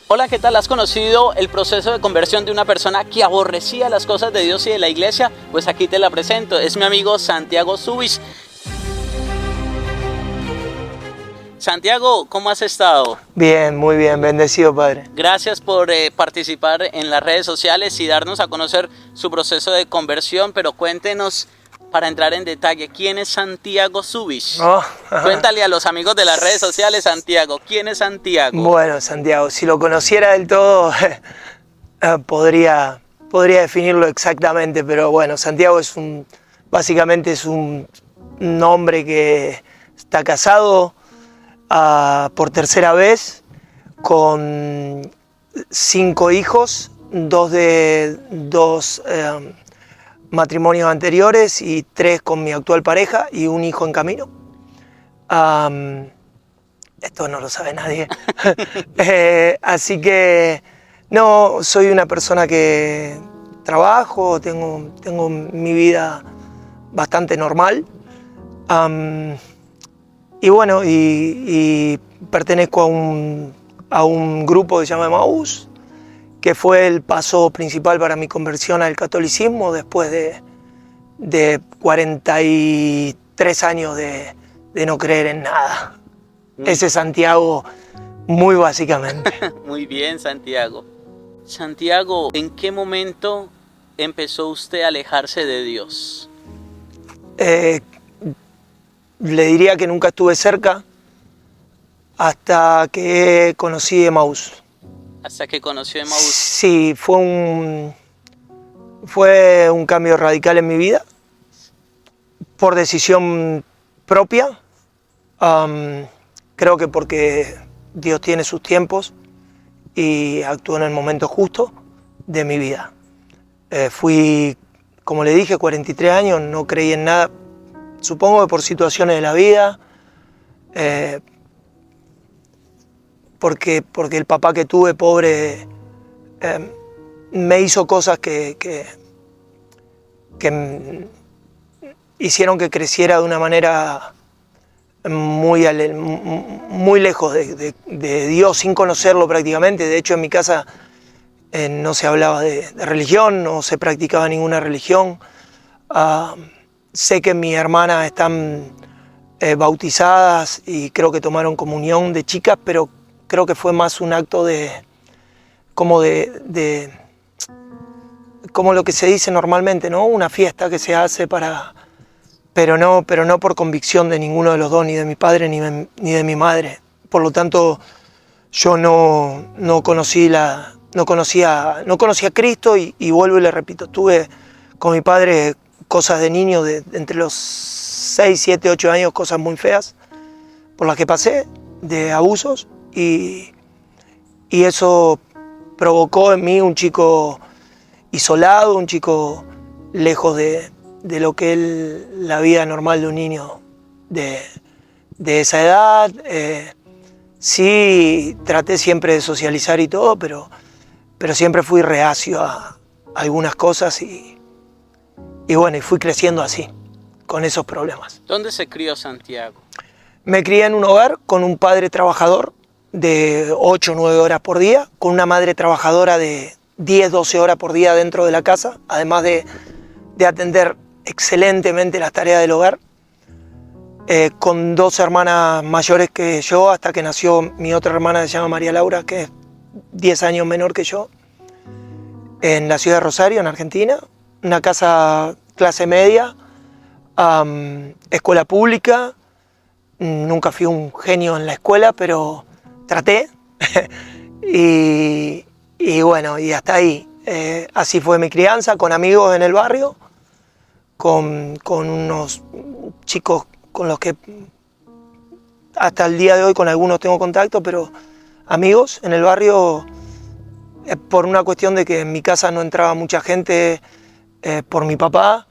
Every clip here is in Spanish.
Hola, ¿qué tal? ¿Has conocido el proceso de conversión de una persona que aborrecía las cosas de Dios y de la iglesia? Pues aquí te la presento, es mi amigo Santiago Zubich. Santiago, ¿cómo has estado? Bien, muy bien, bendecido Padre. Gracias por participar en las redes sociales y darnos a conocer su proceso de conversión, pero cuéntenos, para entrar en detalle, ¿quién es Santiago Zubich? Oh, Cuéntale a los amigos de las redes sociales, Santiago, ¿quién es Santiago? Bueno, Santiago, si lo conociera del todo, podría definirlo exactamente, pero bueno, Santiago básicamente es un hombre que está casado por tercera vez, con 5 hijos, dos matrimonios anteriores y 3 con mi actual pareja y un hijo en camino. Esto no lo sabe nadie. Así que no, soy una persona que trabajo, tengo mi vida bastante normal. Y bueno, y pertenezco a un grupo que se llama Emmaús, que fue el paso principal para mi conversión al catolicismo después de 43 años de no creer en nada. Ese Santiago, muy básicamente. Muy bien, Santiago. Santiago, ¿en qué momento empezó usted a alejarse de Dios? Le diría que nunca estuve cerca hasta que conocí Emmaús. Hasta que conoció a Emmaús. Sí, fue un cambio radical en mi vida, por decisión propia. Creo que porque Dios tiene sus tiempos y actuó en el momento justo de mi vida. Fui, como le dije, 43 años, no creí en nada, supongo que por situaciones de la vida, porque el papá que tuve, pobre, me hizo cosas que hicieron que creciera de una manera muy lejos de Dios, sin conocerlo prácticamente. De hecho, en mi casa no se hablaba de religión, no se practicaba ninguna religión. Sé que mis hermanas están bautizadas y creo que tomaron comunión de chicas, pero creo que fue más un acto como lo que se dice normalmente, ¿no? Una fiesta que se hace pero no por convicción de ninguno de los dos, ni de mi padre ni de mi madre. Por lo tanto, yo no conocía a Cristo y vuelvo y le repito, tuve con mi padre cosas de niño, entre los 6, 7, 8 años, cosas muy feas por las que pasé, de abusos, y eso provocó en mí un chico isolado, un chico lejos de lo que es la vida normal de un niño de esa edad. Sí, traté siempre de socializar y todo, pero siempre fui reacio a algunas cosas y bueno, y fui creciendo así, con esos problemas. ¿Dónde se crió Santiago? Me crié en un hogar con un padre trabajador de 8 o 9 horas por día, con una madre trabajadora de 10, 12 horas por día dentro de la casa, además de atender excelentemente las tareas del hogar, con 2 hermanas mayores que yo, hasta que nació mi otra hermana, que se llama María Laura, que es 10 años menor que yo, en la ciudad de Rosario, en Argentina. Una casa clase media, escuela pública. Nunca fui un genio en la escuela, pero traté. y bueno, y hasta ahí. Así fue mi crianza, con amigos en el barrio, con unos chicos con los que hasta el día de hoy con algunos tengo contacto, pero amigos en el barrio, por una cuestión de que en mi casa no entraba mucha gente, por mi papá.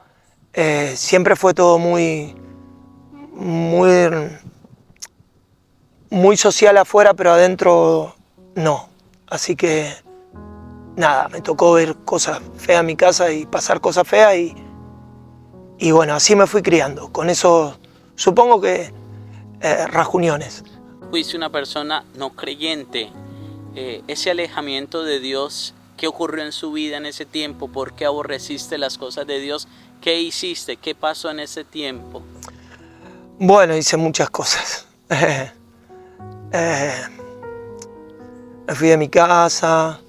Siempre fue todo muy social afuera, pero adentro no. Así que nada, me tocó ver cosas feas en mi casa y pasar cosas feas y bueno, así me fui criando, con eso supongo que rajuniones. Fuiste una persona no creyente. ese alejamiento de Dios, ¿qué ocurrió en su vida en ese tiempo? ¿Por qué aborreciste las cosas de Dios? ¿Qué hiciste? ¿Qué pasó en ese tiempo? Bueno, hice muchas cosas. Me fui de mi casa,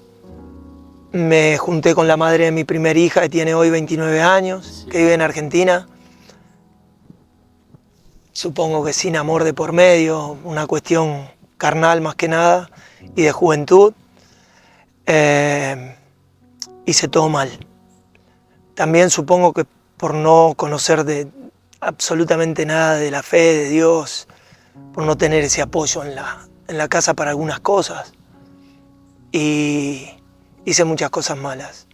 me junté con la madre de mi primera hija, que tiene hoy 29 años, que vive en Argentina. Supongo que sin amor de por medio, una cuestión carnal más que nada, y de juventud. Hice todo mal. También supongo que por no conocer de absolutamente nada de la fe de Dios, por no tener ese apoyo en la casa para algunas cosas. Y hice muchas cosas malas,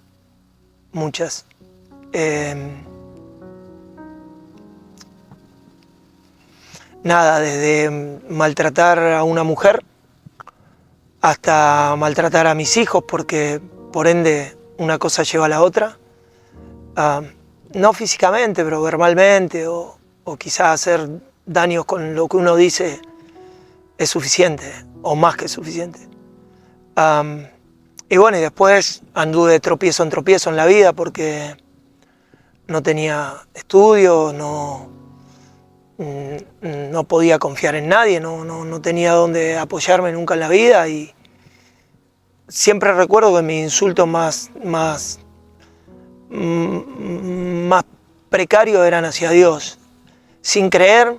muchas. Nada, desde maltratar a una mujer hasta maltratar a mis hijos, porque por ende una cosa lleva a la otra. No físicamente, pero verbalmente, o quizás hacer daños con lo que uno dice es suficiente, o más que suficiente. Y bueno, y después anduve de tropiezo en la vida porque no tenía estudios, no podía confiar en nadie, no tenía dónde apoyarme nunca en la vida, y siempre recuerdo que mis insultos más precarios eran hacia Dios, sin creer,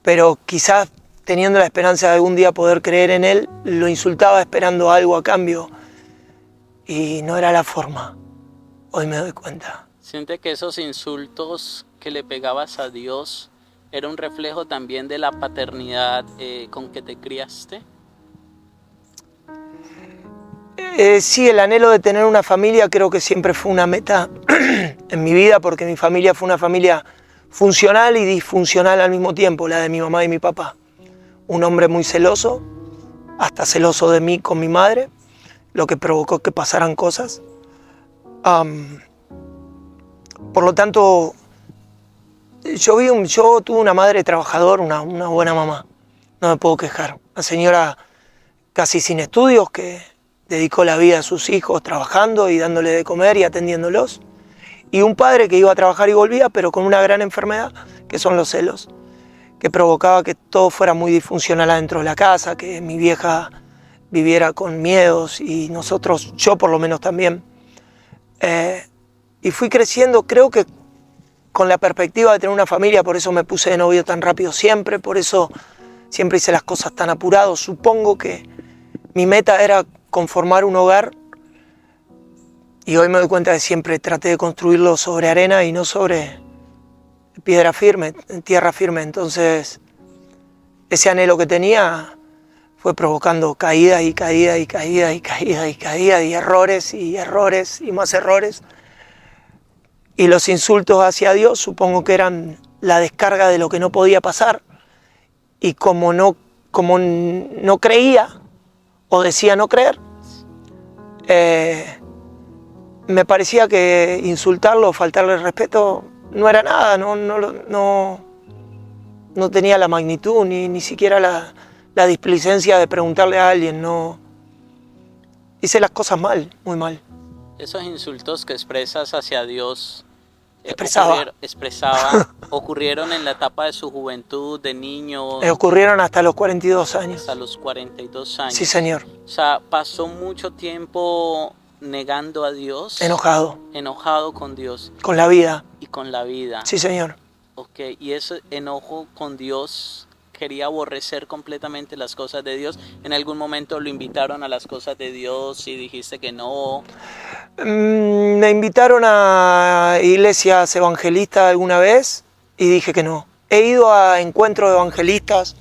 pero quizás teniendo la esperanza de algún día poder creer en Él, lo insultaba esperando algo a cambio, y no era la forma. Hoy me doy cuenta. ¿Siente que esos insultos que le pegabas a Dios era un reflejo también de la paternidad con que te criaste? Sí, el anhelo de tener una familia creo que siempre fue una meta en mi vida, porque mi familia fue una familia funcional y disfuncional al mismo tiempo, la de mi mamá y mi papá. Un hombre muy celoso, hasta celoso de mí con mi madre, lo que provocó que pasaran cosas. Por lo tanto, yo tuve una madre trabajadora, una buena mamá, no me puedo quejar. Una señora casi sin estudios que dedicó la vida a sus hijos trabajando y dándole de comer y atendiéndolos. Y un padre que iba a trabajar y volvía, pero con una gran enfermedad, que son los celos, que provocaba que todo fuera muy disfuncional adentro de la casa, que mi vieja viviera con miedos y nosotros, yo por lo menos también. Y fui creciendo, creo que con la perspectiva de tener una familia, por eso me puse de novio tan rápido siempre, por eso siempre hice las cosas tan apurado. Supongo que mi meta era conformar un hogar, y hoy me doy cuenta que siempre traté de construirlo sobre arena y no sobre piedra firme, tierra firme. Entonces, ese anhelo que tenía fue provocando caídas y caídas y caídas y caídas y caídas y errores y más errores. Y los insultos hacia Dios supongo que eran la descarga de lo que no podía pasar. Y como no creía o decía no creer, me parecía que insultarlo o faltarle el respeto no era nada, no tenía la magnitud ni siquiera la displicencia de preguntarle a alguien. No hice las cosas mal, muy mal. Esos insultos que expresas hacia Dios ocurrieron en la etapa de su juventud, de niño. Ocurrieron hasta los 42 años. Hasta los 42 años. Sí, señor. O sea, pasó mucho tiempo negando a Dios. Enojado. Enojado con Dios. Con la vida. Y con la vida. Sí, señor. Ok, y ese enojo con Dios, quería aborrecer completamente las cosas de Dios. ¿En algún momento lo invitaron a las cosas de Dios y dijiste que no? Me invitaron a iglesias evangelistas alguna vez y dije que no. He ido a encuentros de evangelistas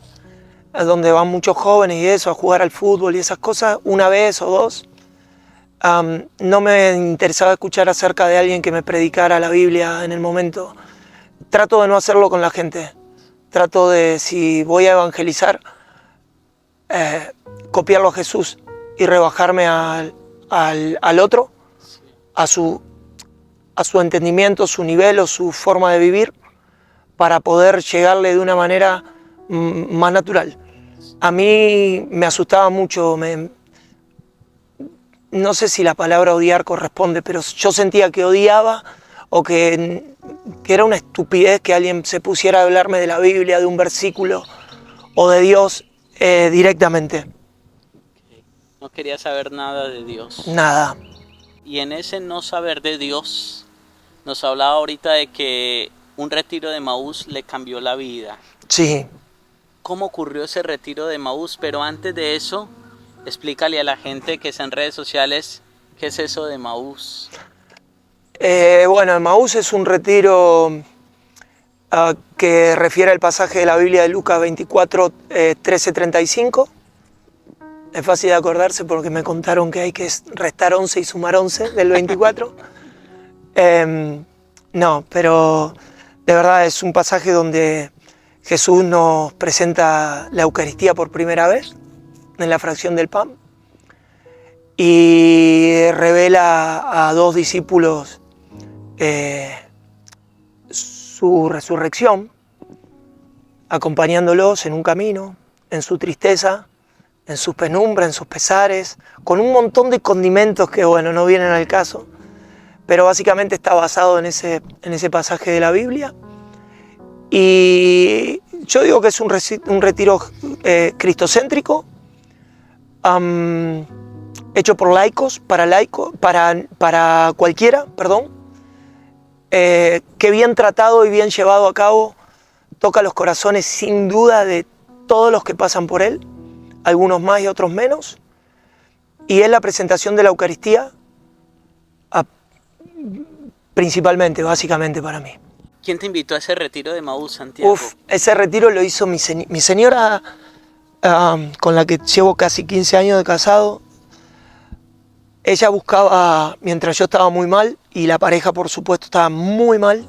donde van muchos jóvenes y eso, a jugar al fútbol y esas cosas, una vez o dos. No me interesaba escuchar acerca de alguien que me predicara la Biblia en el momento. Trato de no hacerlo con la gente. Trato de, si voy a evangelizar, copiarlo a Jesús y rebajarme al otro, a su entendimiento, su nivel o su forma de vivir, para poder llegarle de una manera más natural. A mí me asustaba mucho, no sé si la palabra odiar corresponde, pero yo sentía que odiaba o que era una estupidez que alguien se pusiera a hablarme de la Biblia, de un versículo o de Dios directamente. No quería saber nada de Dios. Nada. Y en ese no saber de Dios, nos hablaba ahorita de que un retiro de Emaús le cambió la vida. Sí. ¿Cómo ocurrió ese retiro de Emaús? Pero antes de eso, explícale a la gente que está en redes sociales qué es eso de Emaús. Bueno, Emaús es un retiro que refiere al pasaje de la Biblia de Lucas 24, 13-35. Es fácil de acordarse porque me contaron que hay que restar 11 y sumar 11 del 24. No, pero de verdad es un pasaje donde Jesús nos presenta la Eucaristía por primera vez en la fracción del pan y revela a dos discípulos su resurrección, acompañándolos en un camino, en su tristeza, en sus penumbras, en sus pesares, con un montón de condimentos que, bueno, no vienen al caso, pero básicamente está basado en ese pasaje de la Biblia. Y yo digo que es un retiro cristocéntrico, hecho por laicos, para cualquiera, que bien tratado y bien llevado a cabo toca los corazones sin duda de todos los que pasan por él, algunos más y otros menos, y es la presentación de la Eucaristía principalmente, básicamente para mí. ¿Quién te invitó a ese retiro de Emaús, Santiago? Ese retiro lo hizo mi señora, con la que llevo casi 15 años de casado. Ella buscaba, mientras yo estaba muy mal, y la pareja por supuesto estaba muy mal,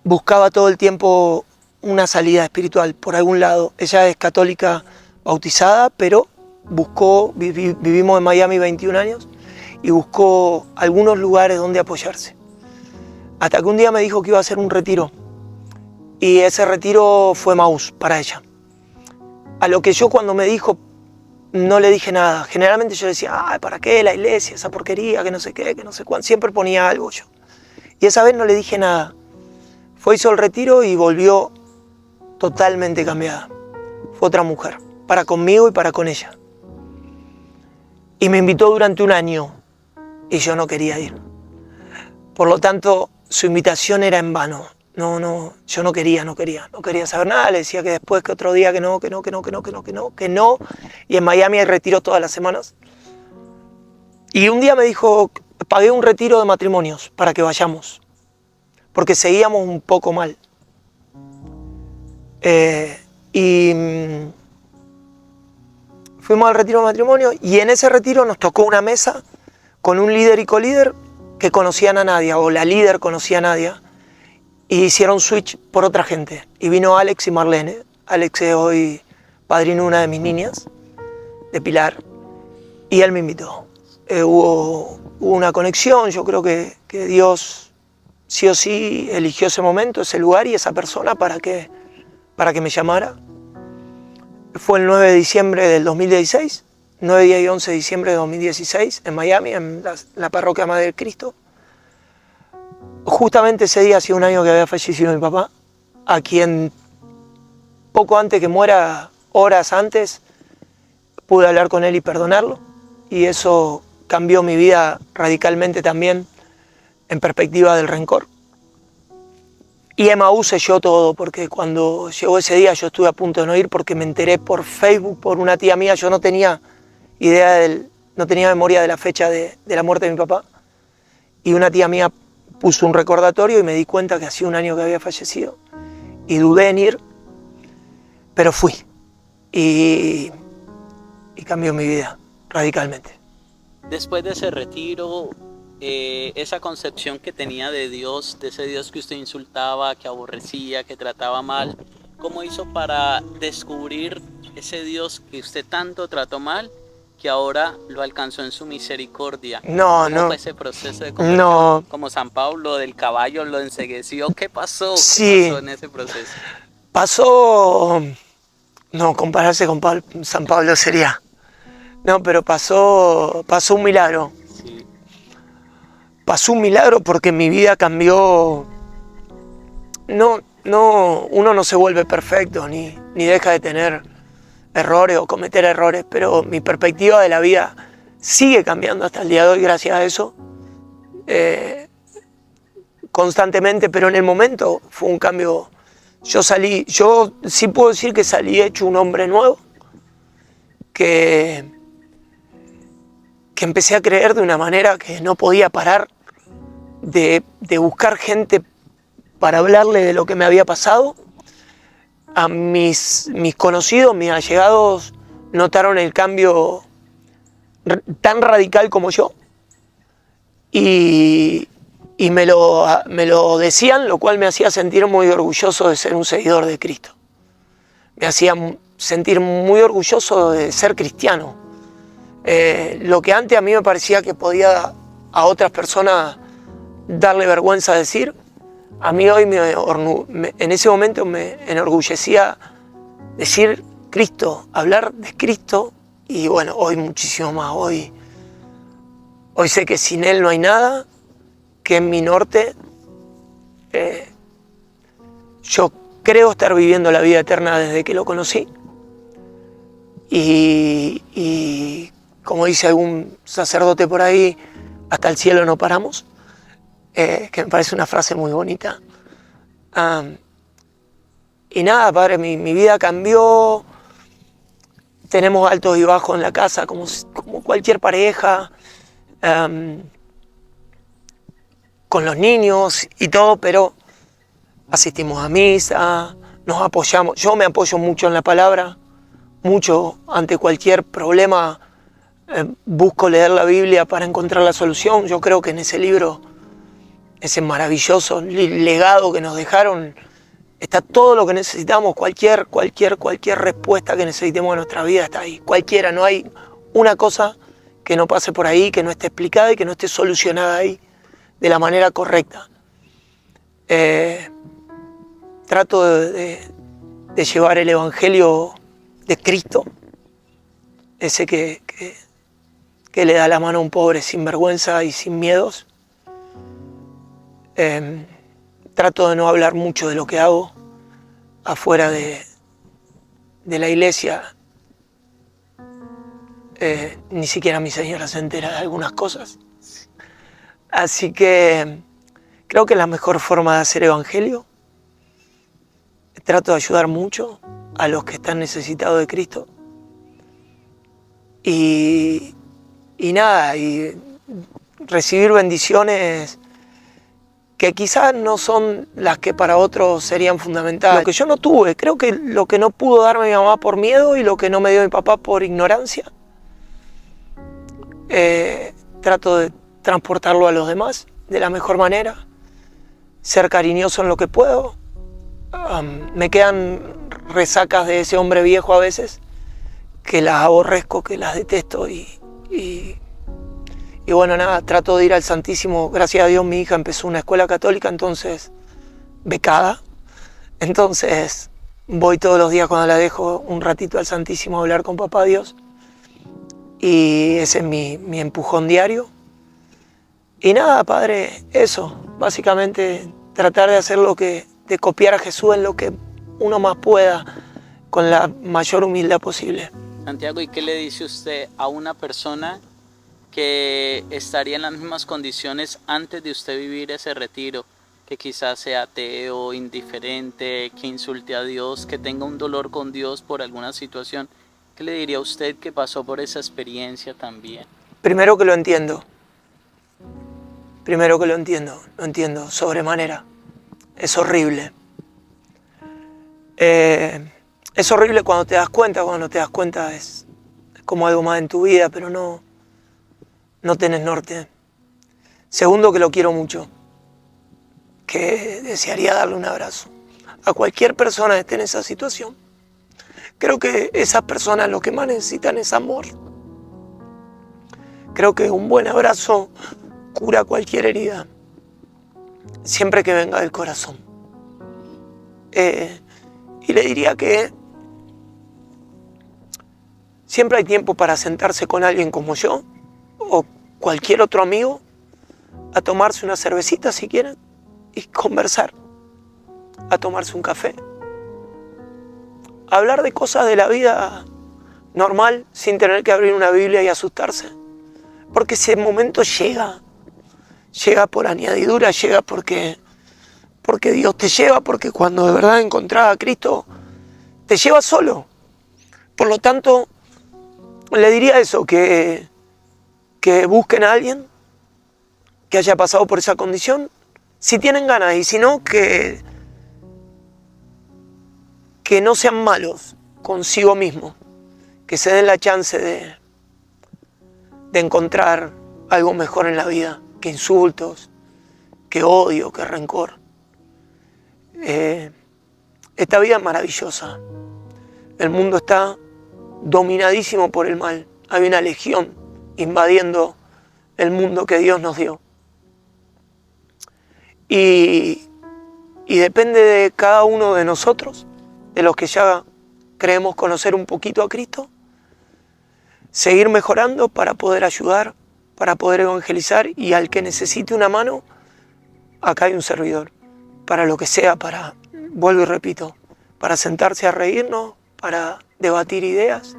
buscaba todo el tiempo una salida espiritual por algún lado. Ella es católica bautizada, pero vivimos en Miami 21 años, y buscó algunos lugares donde apoyarse. Hasta que un día me dijo que iba a hacer un retiro, y ese retiro fue Emaús para ella. A lo que yo cuando me dijo, no le dije nada. Generalmente yo decía, ay, ¿para qué la iglesia? Esa porquería, que no sé qué, que no sé cuándo. Siempre ponía algo yo. Y esa vez no le dije nada. Hizo el retiro y volvió totalmente cambiada. Fue otra mujer, para conmigo y para con ella. Y me invitó durante un año y yo no quería ir. Por lo tanto, su invitación era en vano. No, yo no quería saber nada. Le decía que después, que otro día, que no. Y en Miami hay retiro todas las semanas. Y un día me dijo, pagué un retiro de matrimonios para que vayamos, porque seguíamos un poco mal. Y fuimos al retiro de matrimonio, y en ese retiro nos tocó una mesa con un líder y colíder que conocían a Nadia, o la líder conocía a Nadia, y hicieron switch por otra gente. Y vino Alex y Marlene. Alex es hoy padrino de una de mis niñas, de Pilar, y él me invitó. Hubo una conexión. Yo creo que Dios sí o sí eligió ese momento, ese lugar y esa persona para que me llamara. Fue el 9 de diciembre del 2016, 9, 10 y 11 de diciembre de 2016, en Miami, en la parroquia Madre del Cristo. Justamente ese día hacía un año que había fallecido mi papá, a quien poco antes que muera, horas antes, pude hablar con él y perdonarlo, y eso cambió mi vida radicalmente también en perspectiva del rencor. Y Emaús selló todo, porque cuando llegó ese día yo estuve a punto de no ir, porque me enteré por Facebook, por una tía mía. Yo no tenía no tenía memoria de la fecha de la muerte de mi papá, y una tía mía puso un recordatorio y me di cuenta que hacía un año que había fallecido, y dudé en ir, pero fui, y cambió mi vida radicalmente. Después de ese retiro, esa concepción que tenía de Dios, de ese Dios que usted insultaba, que aborrecía, que trataba mal, ¿cómo hizo para descubrir ese Dios que usted tanto trató mal, que ahora lo alcanzó en su misericordia? ¿Cómo fue ese proceso de conversión? No. Como San Pablo del caballo lo encegueció. ¿Qué pasó? Sí. ¿Qué pasó en ese proceso? Pasó... No, compararse con San Pablo sería No, pero pasó un milagro. Sí, Pasó un milagro porque mi vida cambió. Uno no se vuelve perfecto ni deja de tener errores o cometer errores, pero mi perspectiva de la vida sigue cambiando hasta el día de hoy gracias a eso, constantemente, pero en el momento fue un cambio. Yo sí puedo decir que salí hecho un hombre nuevo, que empecé a creer de una manera que no podía parar de buscar gente para hablarle de lo que me había pasado. A mis conocidos, mis allegados, notaron el cambio tan radical como yo y me lo decían, lo cual me hacía sentir muy orgulloso de ser un seguidor de Cristo. Me hacía sentir muy orgulloso de ser cristiano. Lo que antes a mí me parecía que podía a otras personas darle vergüenza decir, a mí hoy en ese momento me enorgullecía decir Cristo, hablar de Cristo, y bueno, hoy muchísimo más. Hoy sé que sin Él no hay nada, que es mi norte. Yo creo estar viviendo la vida eterna desde que lo conocí, y como dice algún sacerdote por ahí, hasta el cielo no paramos. Que me parece una frase muy bonita. Y nada, padre, mi vida cambió. Tenemos altos y bajos en la casa, como cualquier pareja, con los niños y todo, pero asistimos a misa, nos apoyamos. Yo me apoyo mucho en la palabra, mucho ante cualquier problema. Busco leer la Biblia para encontrar la solución. Yo creo que en ese libro, ese maravilloso legado que nos dejaron, está todo lo que necesitamos. Cualquier respuesta que necesitemos en nuestra vida está ahí. Cualquiera, no hay una cosa que no pase por ahí, que no esté explicada y que no esté solucionada ahí de la manera correcta. Trato de llevar el Evangelio de Cristo, ese que le da la mano a un pobre sin vergüenza y sin miedos. Trato de no hablar mucho de lo que hago afuera de la iglesia. Ni siquiera mi señora se entera de algunas cosas. Así que creo que es la mejor forma de hacer evangelio. Trato de ayudar mucho a los que están necesitados de Cristo. Y nada, y recibir bendiciones que quizás no son las que para otros serían fundamentales. Lo que yo no tuve, creo que lo que no pudo darme mi mamá por miedo y lo que no me dio mi papá por ignorancia, trato de transportarlo a los demás de la mejor manera, ser cariñoso en lo que puedo. Me quedan resacas de ese hombre viejo a veces, que las aborrezco, que las detesto y bueno, nada, trato de ir al Santísimo. Gracias a Dios mi hija empezó una escuela católica, entonces, becada. Entonces, voy todos los días cuando la dejo un ratito al Santísimo a hablar con Papá Dios. Y ese es mi empujón diario. Y nada, padre, eso. Básicamente, tratar de hacer de copiar a Jesús en lo que uno más pueda, con la mayor humildad posible. Santiago, ¿y qué le dice usted a una persona que estaría en las mismas condiciones antes de usted vivir ese retiro, que quizás sea ateo, indiferente, que insulte a Dios, que tenga un dolor con Dios por alguna situación? ¿Qué le diría a usted que pasó por esa experiencia también? Primero que lo entiendo. Lo entiendo sobremanera. Es horrible. Es horrible cuando te das cuenta. Cuando no te das cuenta es como algo más en tu vida, pero no tenés norte. Segundo, que lo quiero mucho, que desearía darle un abrazo a cualquier persona que esté en esa situación. Creo que esas personas lo que más necesitan es amor. Creo que un buen abrazo cura cualquier herida, siempre que venga del corazón. Y le diría que Siempre hay tiempo para sentarse con alguien como yo o cualquier otro amigo a tomarse una cervecita si quieren y conversar, a tomarse un café, a hablar de cosas de la vida normal sin tener que abrir una Biblia y asustarse. Porque ese momento llega por añadidura, llega porque Dios te lleva, porque cuando de verdad encontrás a Cristo, te lleva solo. Por lo tanto, le diría eso, que busquen a alguien que haya pasado por esa condición, si tienen ganas, y si no, que no sean malos consigo mismo, que se den la chance de encontrar algo mejor en la vida, que insultos, que odio, que rencor. Esta vida es maravillosa. El mundo está dominadísimo por el mal. Hay una legión invadiendo el mundo que Dios nos dio. Y depende de cada uno de nosotros, de los que ya creemos conocer un poquito a Cristo, seguir mejorando para poder ayudar, para poder evangelizar, y al que necesite una mano, acá hay un servidor, para lo que sea, vuelvo y repito, para sentarse a reírnos, para debatir ideas,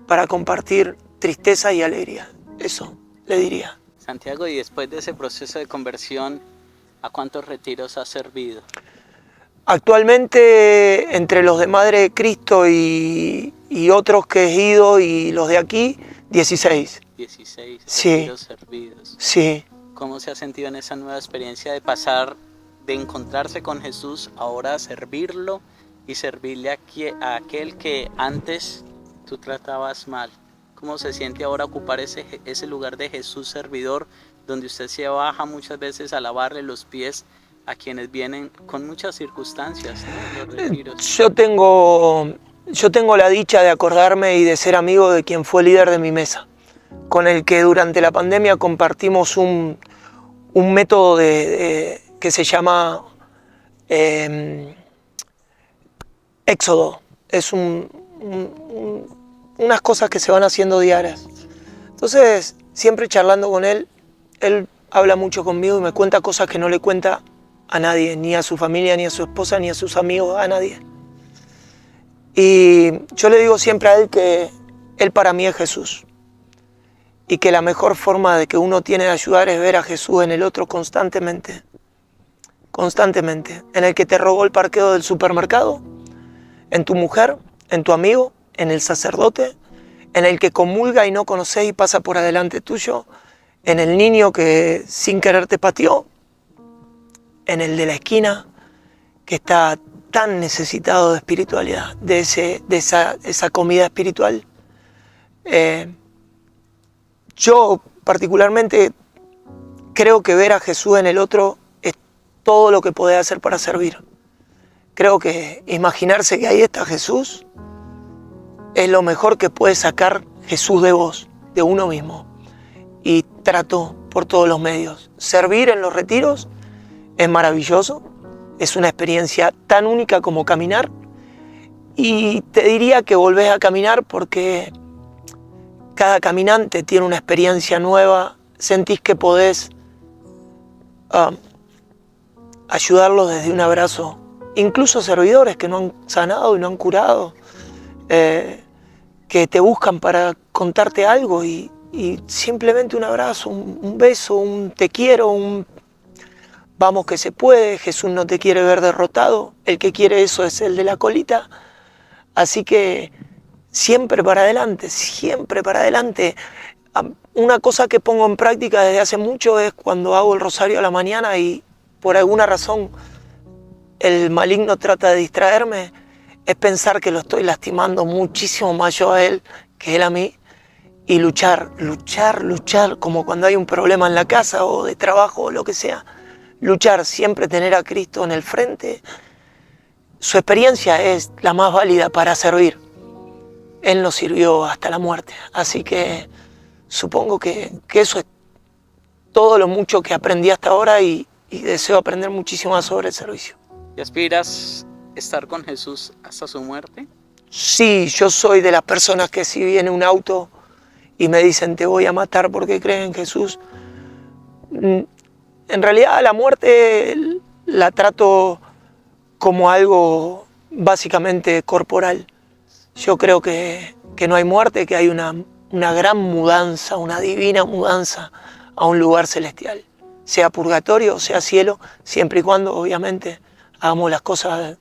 para compartir tristeza y alegría. Eso le diría. Santiago, y después de ese proceso de conversión, ¿a cuántos retiros has servido? Actualmente, entre los de Madre de Cristo y otros que he ido y los de aquí, 16. 16 Sí. retiros servidos. Sí. ¿Cómo se ha sentido en esa nueva experiencia de pasar, de encontrarse con Jesús, ahora a servirlo y servirle a aquel que antes tú tratabas mal? ¿Cómo se siente ahora ocupar ese lugar de Jesús servidor, donde usted se baja muchas veces a lavarle los pies a quienes vienen con muchas circunstancias, ¿no? Los retiros. Yo tengo la dicha de acordarme y de ser amigo de quien fue líder de mi mesa, con el que durante la pandemia compartimos un método que se llama Éxodo. Es unas cosas que se van haciendo diarias. Entonces, siempre charlando con él habla mucho conmigo y me cuenta cosas que no le cuenta a nadie, ni a su familia, ni a su esposa, ni a sus amigos, a nadie. Y yo le digo siempre a él que él para mí es Jesús. Y que la mejor forma de que uno tiene de ayudar es ver a Jesús en el otro constantemente. Constantemente. En el que te robó el parqueo del supermercado, en tu mujer, en tu amigo, en el sacerdote, en el que comulga y no conocés y pasa por adelante tuyo, en el niño que sin querer te pateó, en el de la esquina que está tan necesitado de espiritualidad, de esa comida espiritual. Yo particularmente creo que ver a Jesús en el otro es todo lo que podés hacer para servir. Creo que imaginarse que ahí está Jesús es lo mejor que puede sacar Jesús de vos, de uno mismo. Y trato por todos los medios. Servir en los retiros es maravilloso, es una experiencia tan única como caminar. Y te diría que volvés a caminar porque cada caminante tiene una experiencia nueva, sentís que podés ayudarlos desde un abrazo. Incluso servidores que no han sanado y no han curado, que te buscan para contarte algo y simplemente un abrazo, un beso, un te quiero, un vamos que se puede. Jesús no te quiere ver derrotado, el que quiere eso es el de la colita. Así que siempre para adelante, siempre para adelante. Una cosa que pongo en práctica desde hace mucho es cuando hago el rosario a la mañana y por alguna razón el maligno trata de distraerme, es pensar que lo estoy lastimando muchísimo más yo a él que él a mí, y luchar, como cuando hay un problema en la casa o de trabajo o lo que sea. Luchar, siempre tener a Cristo en el frente. Su experiencia es la más válida para servir. Él nos sirvió hasta la muerte, así que supongo que eso es todo lo mucho que aprendí hasta ahora y deseo aprender muchísimo más sobre el servicio. ¿Y aspiras estar con Jesús hasta su muerte? sí, yo soy de las personas que si viene un auto y me dicen te voy a matar porque creen en Jesús, en realidad la muerte la trato como algo básicamente corporal. Yo creo que no hay muerte, que hay una gran mudanza, una divina mudanza a un lugar celestial, sea purgatorio o sea cielo, siempre y cuando obviamente hagamos las cosas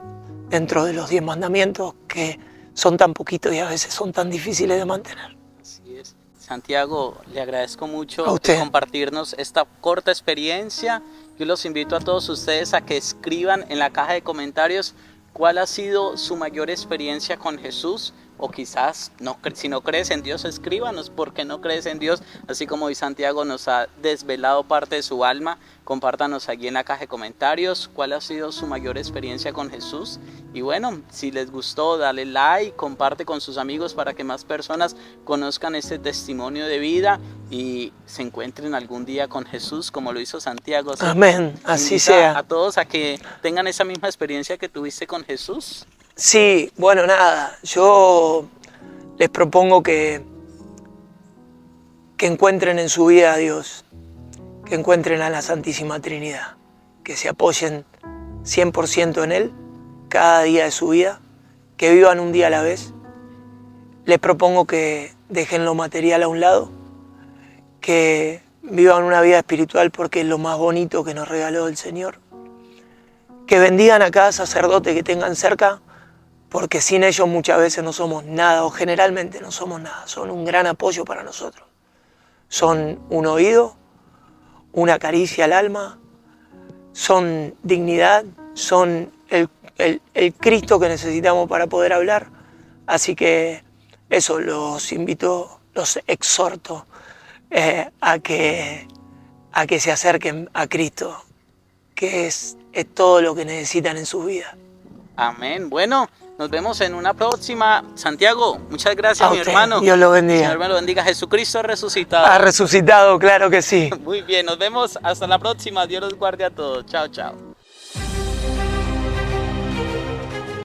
dentro de los 10 mandamientos, que son tan poquitos y a veces son tan difíciles de mantener. Así es. Santiago, le agradezco A mucho usted. compartirnos esta corta experiencia. Yo los invito a todos ustedes a que escriban en la caja de comentarios cuál ha sido su mayor experiencia con Jesús, o quizás si no crees en Dios, escríbanos por qué no crees en Dios, así como hoy Santiago nos ha desvelado parte de su alma. Compártanos allí en la caja de comentarios cuál ha sido su mayor experiencia con Jesús. Y bueno, si les gustó, dale like, comparte con sus amigos para que más personas conozcan este testimonio de vida y se encuentren algún día con Jesús como lo hizo Santiago. Amén, así Invita sea. a todos a que tengan esa misma experiencia que tuviste con Jesús. Sí, bueno, nada, yo les propongo que encuentren en su vida a Dios, que encuentren a la Santísima Trinidad, que se apoyen 100% en Él cada día de su vida, que vivan un día a la vez. Les propongo que dejen lo material a un lado, que vivan una vida espiritual porque es lo más bonito que nos regaló el Señor, que bendigan a cada sacerdote que tengan cerca, porque sin ellos muchas veces no somos nada, o generalmente no somos nada. Son un gran apoyo para nosotros. Son un oído, una caricia al alma, son dignidad, son el Cristo que necesitamos para poder hablar. Así que eso, los invito, los exhorto a que se acerquen a Cristo, que es todo lo que necesitan en sus vidas. Amén. Bueno, nos vemos en una próxima. Santiago, muchas gracias, A mi usted, hermano. Dios lo bendiga. Señor me lo bendiga. Jesucristo resucitado. Ha resucitado, claro que sí. Muy bien, nos vemos hasta la próxima. Dios los guarde a todos. Chao, chao.